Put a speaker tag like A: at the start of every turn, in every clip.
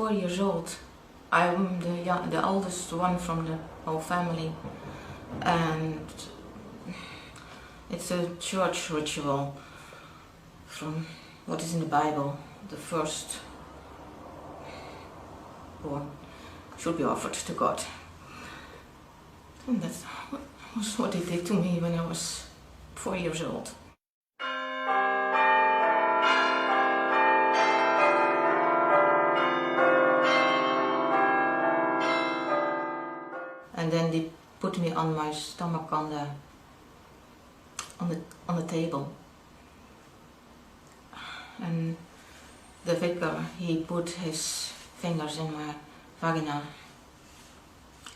A: 4 years old. I'm the oldest one from the whole family, and it's a church ritual from what is in the Bible. The first born should be offered to God. And that was what they did to me when I was 4 years old. And then they put me on my stomach on the table. And the vicar, he put his fingers in my vagina,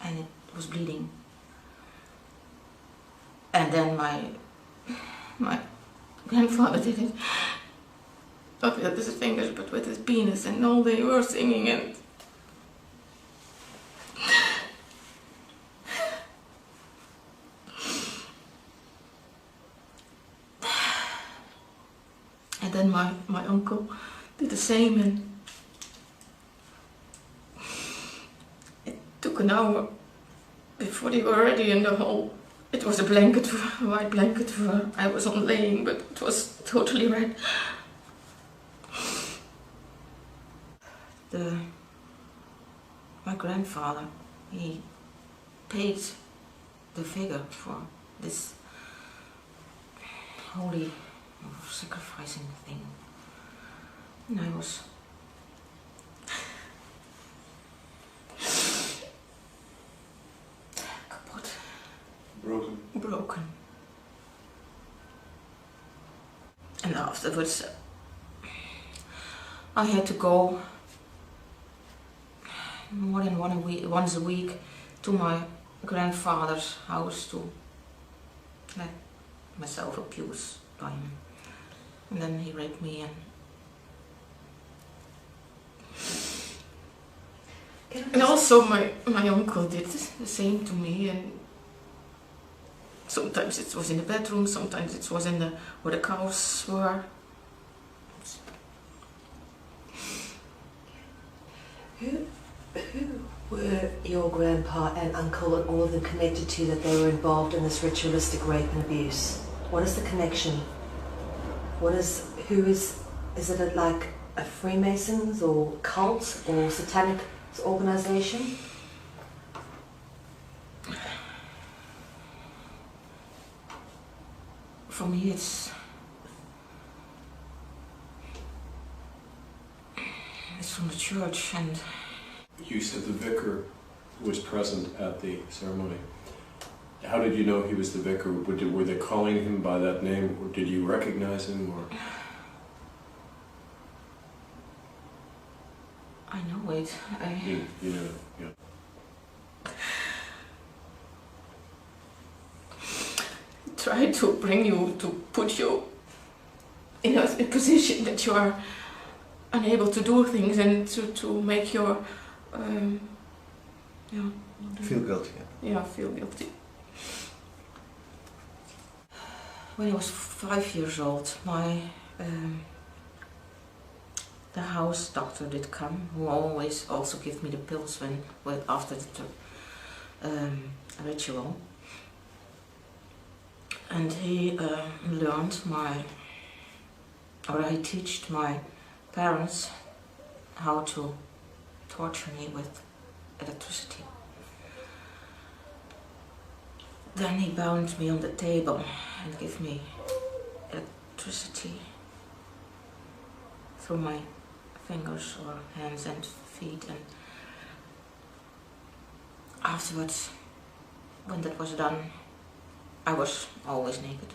A: and it was bleeding. And then my grandfather did it, not with his fingers but with his penis, and all they were singing and then my uncle did the same, and it took an hour before they were ready in the hole. It was a blanket, a white blanket where I was on laying, but it was totally red. My grandfather, he paid the figure for this holy sacrificing thing, and I was broken. And afterwards I had to go more than once a week to my grandfather's house to let myself abuse by him. And then he raped me, and also my uncle did the same to me, and sometimes it was in the bedroom, sometimes it was in where the cows were.
B: Who were your grandpa and uncle and all of them connected to that they were involved in this ritualistic rape and abuse? What is the connection? Is it like a Freemasons or cult or Satanic organization?
A: For me it's from the church. And
C: you said the vicar was present at the ceremony. How did you know he was the vicar? Were they calling him by that name, or did you recognize him? Or
A: I know it.
C: You know it, yeah.
A: Try to bring you, to put you in a position that you are unable to do things, and to make your
D: feel guilty.
A: Yeah, feel guilty. When I was 5 years old, the house doctor did come, who always also gave me the pills after the ritual. And he learned he taught my parents how to torture me with electricity. Then he bound me on the table and gave me electricity through my fingers or hands and feet. And afterwards, when that was done, I was always naked.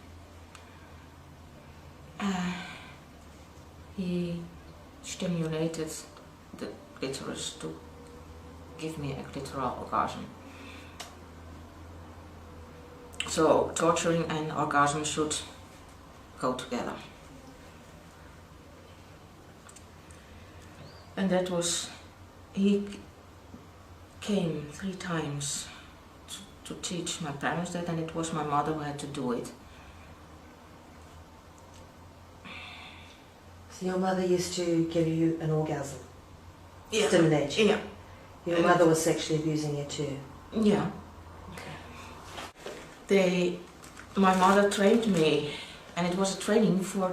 A: He stimulated the clitoris to give me a clitoral orgasm. So torturing and orgasm should go together. And that was, he came 3 times to teach my parents that, and it was my mother who had to do it.
B: So your mother used to give you an orgasm?
A: Yeah.
B: stimulate you?
A: Yeah.
B: Your mother was sexually abusing you too?
A: Yeah. My mother trained me, and it was a training for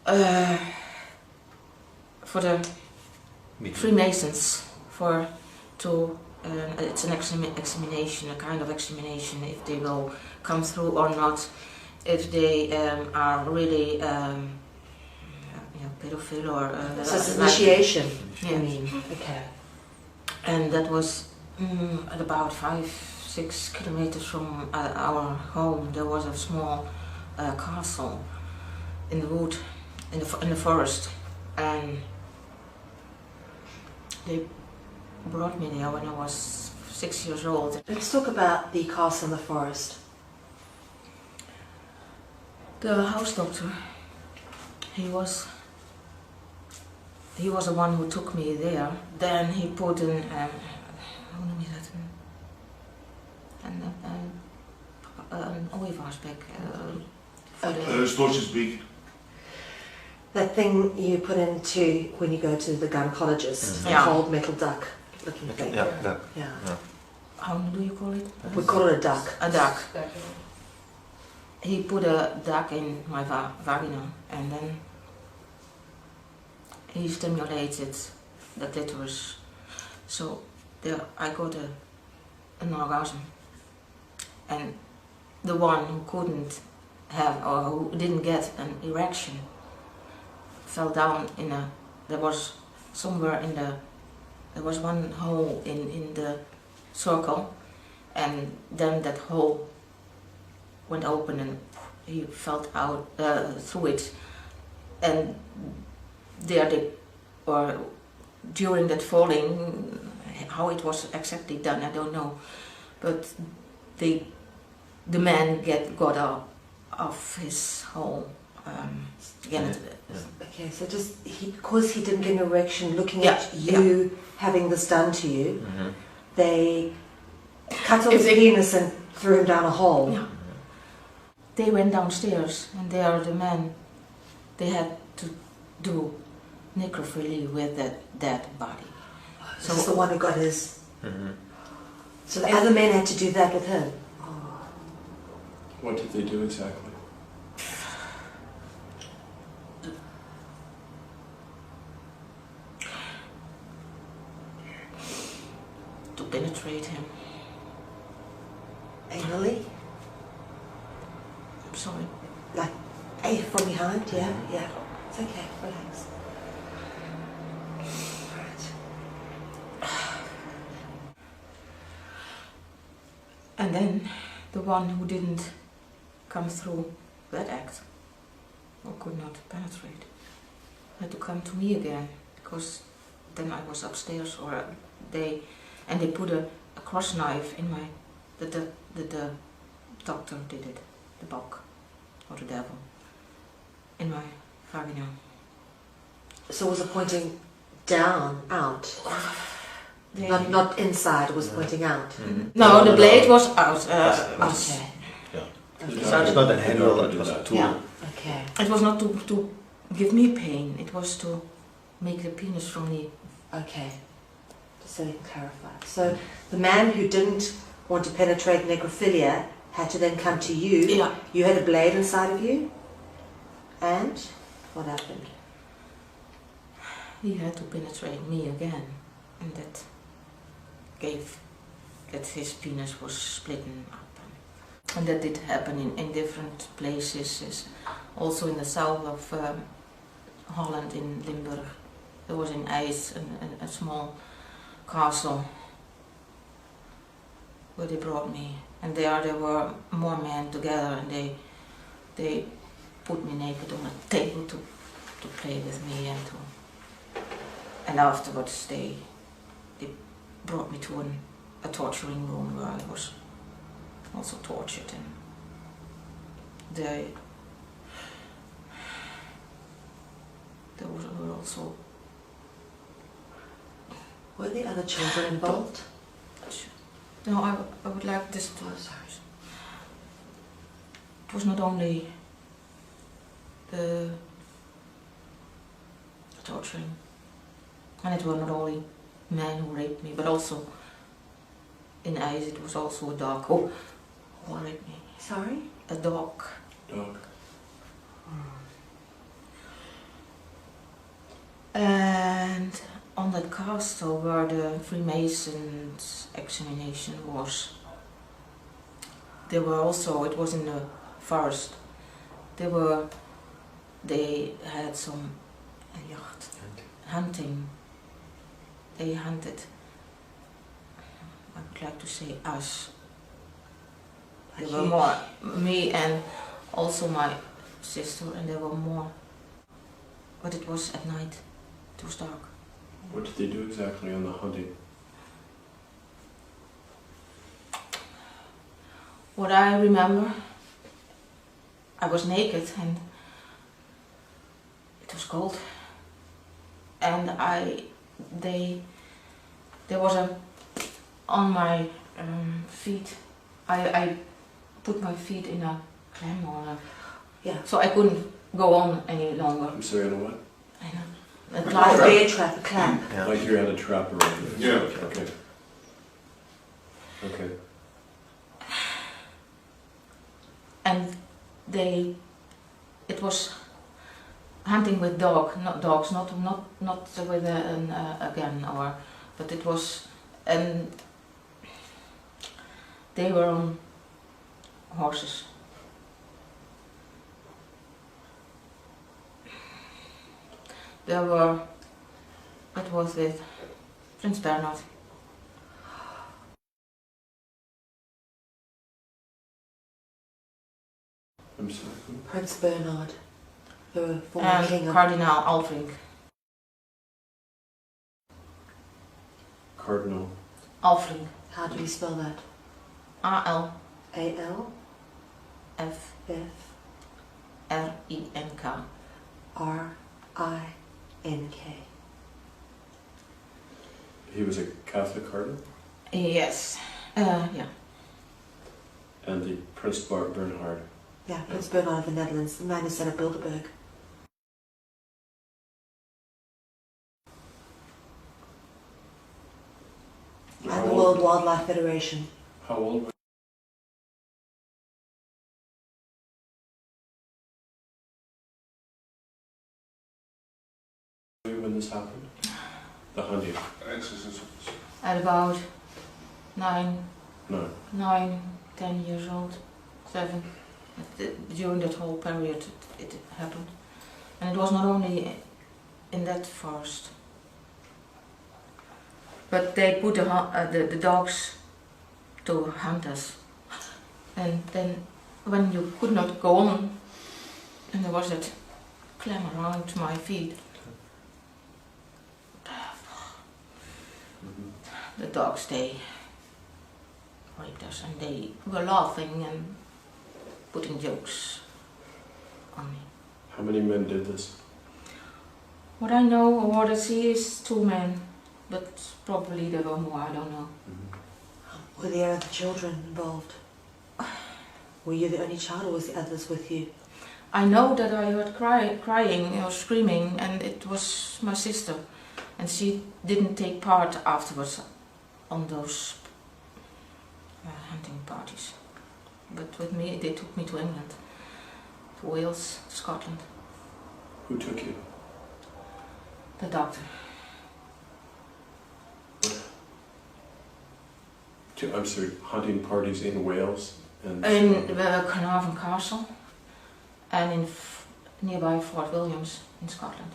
A: the Freemasons it's an examination, a kind of examination, if they will come through or not, if they are really pedophile or
B: So it's initiation,
A: yeah.
B: you mean? Okay.
A: And that was at about 5-6 kilometers from our home. There was a small castle in the wood, in the forest, and they brought me there when I was 6 years old.
B: Let's talk about the castle in the forest.
A: The house doctor, he was the one who took me there. Then he put an hoe noem je dat? Een ooievaarsbek.
D: Stortjesbeek.
B: That thing you put into when you go to the gynecologist,
A: Yeah.
B: a cold metal duck looking thing.
D: Ja, ja.
B: Yeah.
A: How do you call it?
B: We call it a duck.
A: A duck. He put a duck in my vagina, and then he stimulated the clitoris. So there I got an orgasm. And the one who couldn't have, or who didn't get an erection, fell down there was one hole in the circle, and then that hole went open and he fell out through it, and during that falling, how it was exactly done I don't know, but the man got out of his hole again.
B: Okay, so because he didn't get an erection, looking
A: Yeah,
B: at you having this done to you, they cut off
A: If
B: his
A: they-
B: penis and threw him down a hole.
A: Yeah. They went downstairs, and there the men, they had to do necrophilia with that dead body.
B: So it's the one who got his.
D: Mhm.
B: So the other men had to do that with him.
C: What did they do exactly?
A: To penetrate him.
B: Anally,
A: I'm sorry.
B: from behind. Yeah, yeah. It's okay. Relax. Right.
A: And then the one who didn't come through that act, or could not penetrate, had to come to me again, because then I was upstairs, they put a cross knife in my, the doctor did it, the bok, or the devil, in my vagina.
B: So was it pointing down, out?
A: They-
B: Not inside, it was pointing out.
A: No, the blade was out.
B: Okay.
D: It's not a handle, it was a tool.
B: Yeah. Okay.
A: It was not to give me pain, it was to make the penis from me.
B: Okay. Just so we can clarify. So the man who didn't want to penetrate necrophilia had to then come to you.
A: Yeah.
B: You had a blade inside of you. And what happened?
A: He had to penetrate me again, and that gave that his penis was splitting up. And that did happen in different places, also in the south of Holland, in Limburg. There was in IJs a small castle where they brought me, and there were more men together, and they put me naked on a table to play with me, and afterwards they brought me to a torturing room where I was also tortured, and there were also.
B: Were the other children involved?
A: No, I would like this to. It was not only the torturing. And it were not only men who raped me, but also in eyes it was also a dog who raped me.
B: Sorry?
A: A dog.
C: Dog.
A: And on that castle where the Freemasons examination was, there were also, it was in the forest, they had some hunting. They hunted, I would like to say us. There were more, me and also my sister, and there were more. But it was at night, it was dark.
C: What did they do exactly on the hunting?
A: What I remember, I was naked and it was cold. And there was on my feet, I put my feet in a clam or so I couldn't go on any longer.
C: I'm sorry, on a what?
B: Like a bear trap, a clamp.
D: Yeah.
C: Like you had a trap around it.
E: Yeah.
C: Okay. Okay.
A: And it was hunting with dogs, not with a gun but it was, and they were on horses. It was with Prince Bernhard.
C: I'm sorry.
B: Prince Bernhard, the former
A: And
B: king of...
A: Cardinal Alfring.
C: Cardinal.
A: Alfring.
B: How do you spell that?
A: A-L-F-R-I-N-K.
B: A-L-F-R-I-N-K.
C: He was a Catholic cardinal?
A: Yes. Yeah.
C: And the Prince Bernhard.
B: Yeah, Prince Bernhard of the Netherlands, the man who set up Bilderberg. And the World Wildlife Federation.
C: How old were you when this happened? The hunting?
A: At about 9,
C: No.
A: 10 years old, 7. During that whole period it happened. And it was not only in that forest. But they put the dogs to hunt us. And then when you could not go on, and there was that clam around my feet, the dogs, they raped us and they were laughing and putting jokes on me.
C: How many men did this?
A: What I know or what I see is 2 men, but probably there were more, I don't know.
B: Were there other children involved? Were you the only child or was the others with you?
A: I know that I heard crying or screaming, and it was my sister, and she didn't take part afterwards on those hunting parties. But with me, they took me to England, to Wales, to Scotland.
C: Who took you?
A: The doctor.
C: I'm sorry, hunting parties in Wales? And
A: In Carnarvon Castle and in nearby Fort Williams in Scotland.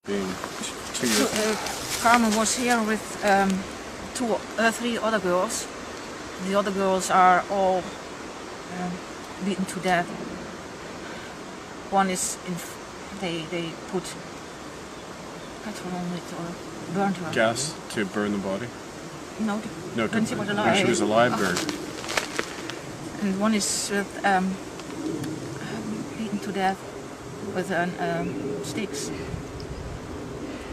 C: being 2 years
A: Carmen was here with 3 other girls. The other girls are all beaten to death. One is they put petrol on it or burned her.
E: Gas to burn the body?
A: No,
E: No,
A: when she was alive.
E: when she was alive, burned.
A: And one is with beaten to death with sticks.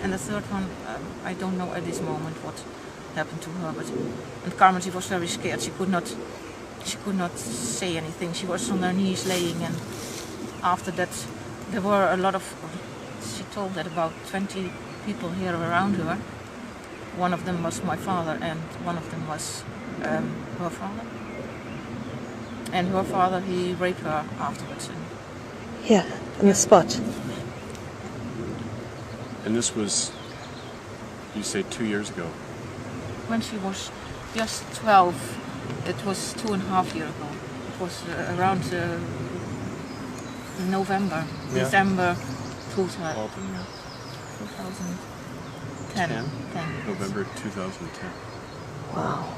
A: And the third one, I don't know at this moment what happened to her. And Carmen, she was very scared. She could not say anything. She was on her knees laying, and after that, there were a lot of. She told that about 20 people here around her. One of them was my father, and one of them was her father. And her father, he raped her afterwards.
B: Yeah, on the spot.
C: And this was, you say, 2 years ago?
A: When she was just 12, it was 2.5 years ago. It was around November, December 2010. November 2010.
B: Wow.